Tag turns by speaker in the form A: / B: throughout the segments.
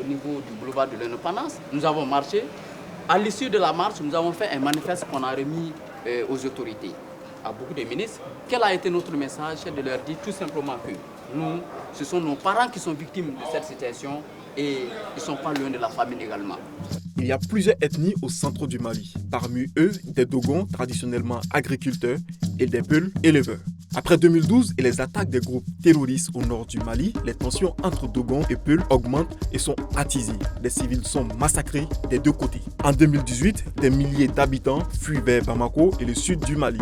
A: au niveau du boulevard de l'Indépendance. Nous avons marché. À l'issue de la marche, nous avons fait un manifeste qu'on a remis aux autorités, à beaucoup de ministres. Quel a été notre message? C'est de leur dire tout simplement que nous, ce sont nos parents qui sont victimes de cette situation et ils ne sont pas loin de la famine également.
B: Il y a plusieurs ethnies au centre du Mali. Parmi eux, des Dogons, traditionnellement agriculteurs, et des Peuls, éleveurs. Après 2012 et les attaques des groupes terroristes au nord du Mali, les tensions entre Dogons et Peuls augmentent et sont attisées. Des civils sont massacrés des deux côtés. En 2018, des milliers d'habitants fuient vers Bamako et le sud du Mali.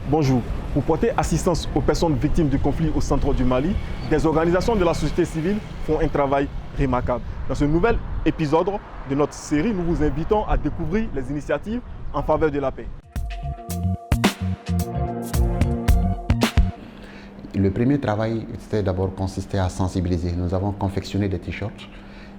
B: Bonjour. Pour porter assistance aux personnes victimes du conflit au centre du Mali, des organisations de la société civile font un travail remarquable. Dans ce nouvel épisode de notre série, nous vous invitons à découvrir les initiatives en faveur de la paix.
C: Le premier travail, c'était d'abord consisté à sensibiliser. Nous avons confectionné des t-shirts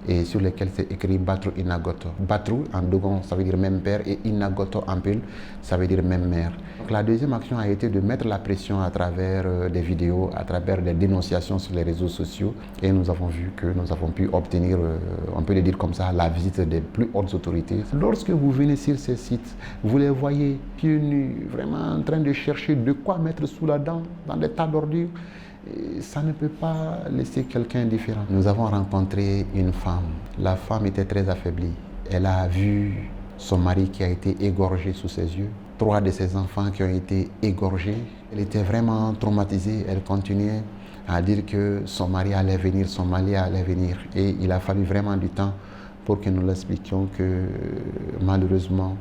C: et sur lesquels c'est écrit Batru Inagoto. Batru en Dogon, ça veut dire même père, et Inagoto en Peul, ça veut dire même mère. Donc, la deuxième action a été de mettre la pression à travers des vidéos, à travers des dénonciations sur les réseaux sociaux, et nous avons vu que nous avons pu obtenir, on peut le dire comme ça, la visite des plus hautes autorités. Lorsque vous venez sur ces sites, vous les voyez pieds nus, vraiment en train de chercher de quoi mettre sous la dent dans des tas d'ordures. Ça ne peut pas laisser quelqu'un indifférent. Nous avons rencontré une femme. La femme était très affaiblie. Elle a vu son mari qui a été égorgé sous ses yeux, 3 de ses enfants qui ont été égorgés. Elle était vraiment traumatisée. Elle continuait à dire que son mari allait venir, son mari allait venir. Et il a fallu vraiment du temps pour que nous l'expliquions que malheureusement,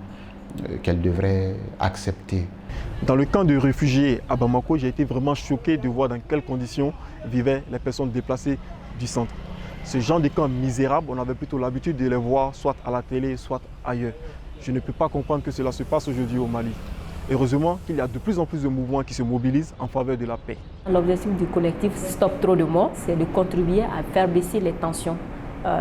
C: qu'elle devrait accepter.
B: Dans le camp de réfugiés à Bamako, j'ai été vraiment choqué de voir dans quelles conditions vivaient les personnes déplacées du centre. Ce genre de camp misérable, on avait plutôt l'habitude de les voir soit à la télé, soit ailleurs. Je ne peux pas comprendre que cela se passe aujourd'hui au Mali. Heureusement qu'il y a de plus en plus de mouvements qui se mobilisent en faveur de la paix.
D: L'objectif du collectif Stop Trop de Morts, c'est de contribuer à faire baisser les tensions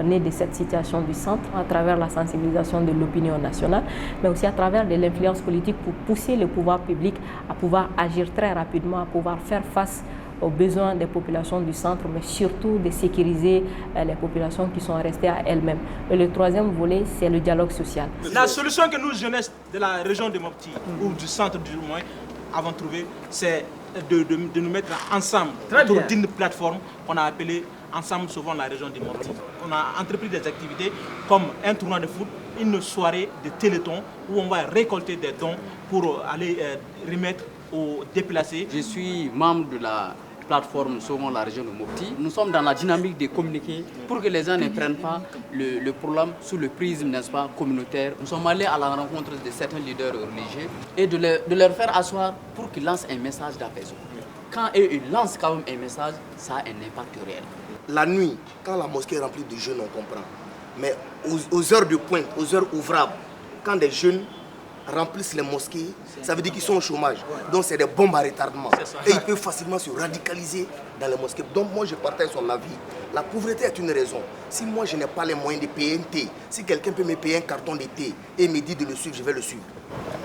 D: nées de cette situation du centre à travers la sensibilisation de l'opinion nationale, mais aussi à travers de l'influence politique pour pousser le pouvoir public à pouvoir agir très rapidement, à pouvoir faire face aux besoins des populations du centre, mais surtout de sécuriser les populations qui sont restées à elles-mêmes. Et le troisième volet, c'est le dialogue social.
E: La solution que nous, jeunesse de la région de Mopti, ou du centre du moins, avons trouvé, c'est de nous mettre ensemble autour d'une plateforme qu'on a appelée Ensemble Sauvons la région de Mopti. On a entrepris des activités comme un tournoi de foot, une soirée de téléthon où on va récolter des dons pour aller remettre aux déplacés.
A: Je suis membre de la plateforme Sauvons la région de Mopti. Nous sommes dans la dynamique de communiquer pour que les gens ne prennent pas le problème sous le prisme, n'est-ce pas, communautaire. Nous sommes allés à la rencontre de certains leaders religieux et de leur faire asseoir pour qu'ils lancent un message d'apaisement. Quand eux, ils lancent quand même un message, ça a un impact réel.
F: La nuit, quand la mosquée est remplie de jeunes, on comprend. Mais aux heures de pointe, aux heures ouvrables, quand des jeunes remplissent les mosquées, ça veut dire qu'ils sont au chômage. Donc c'est des bombes à retardement. Et ils peuvent facilement se radicaliser dans les mosquées. Donc moi je partage son avis. La pauvreté est une raison. Si moi je n'ai pas les moyens de payer un thé, si quelqu'un peut me payer un carton de thé et me dit de le suivre, je vais le suivre.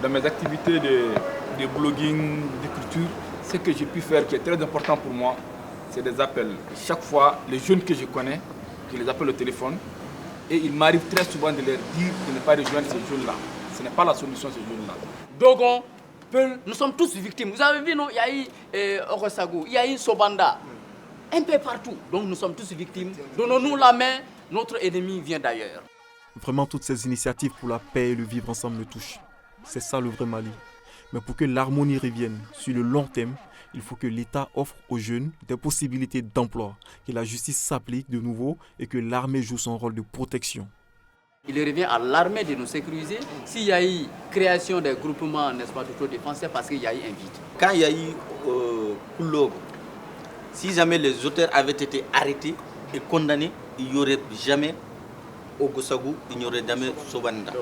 G: Dans mes activités de blogging, d'écriture, ce que j'ai pu faire qui est très important pour moi, c'est des appels. Chaque fois, les jeunes que je connais, je les appelle au téléphone et il m'arrive très souvent de leur dire de ne pas rejoindre ces jeunes-là. Ce n'est pas la solution, ces jeunes-là.
A: Dogon, Peul, nous sommes tous victimes. Vous avez vu, non? Il y a eu Orosago, il y a eu Sobanda, un peu partout. Donc nous sommes tous victimes. Donnons-nous la main, notre ennemi vient d'ailleurs.
B: Vraiment, toutes ces initiatives pour la paix et le vivre ensemble me touchent. C'est ça le vrai Mali. Mais pour que l'harmonie revienne sur le long terme, il faut que l'État offre aux jeunes des possibilités d'emploi, que la justice s'applique de nouveau et que l'armée joue son rôle de protection.
A: Il revient à l'armée de nous sécuriser. S'il y a eu création des groupements, n'est-ce pas, d'autodéfense, c'est parce qu'il y a eu un vide.
H: Quand il y a eu Koulogo, si jamais les auteurs avaient été arrêtés et condamnés, il n'y aurait jamais Ogosagou, il n'y aurait jamais Sobanda.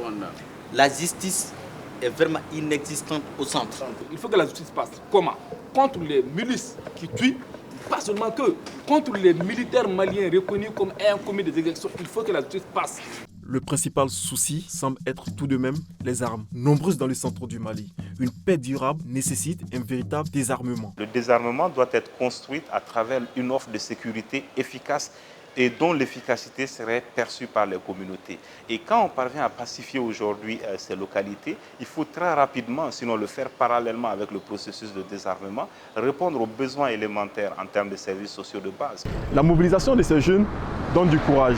H: La justice est vraiment inexistante au centre.
G: Il faut que la justice passe. Comment? Contre les milices qui tuent, pas seulement que, contre les militaires maliens reconnus comme ayant commis des exactions, il faut que la justice passe.
B: Le principal souci semble être tout de même les armes, nombreuses dans le centre du Mali. Une paix durable nécessite un véritable désarmement.
I: Le désarmement doit être construit à travers une offre de sécurité efficace et dont l'efficacité serait perçue par les communautés. Et quand on parvient à pacifier aujourd'hui ces localités, il faut très rapidement, sinon le faire parallèlement avec le processus de désarmement, répondre aux besoins élémentaires en termes de services sociaux de base.
B: La mobilisation de ces jeunes donne du courage.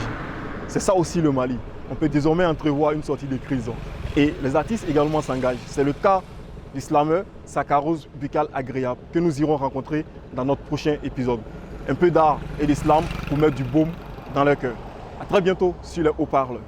B: C'est ça aussi le Mali. On peut désormais entrevoir une sortie de crise. Et les artistes également s'engagent. C'est le cas du slammer Sakarouz Bikal Agréable que nous irons rencontrer dans notre prochain épisode. Un peu d'art et d'islam pour mettre du baume dans leur cœur. A très bientôt sur les haut-parleurs.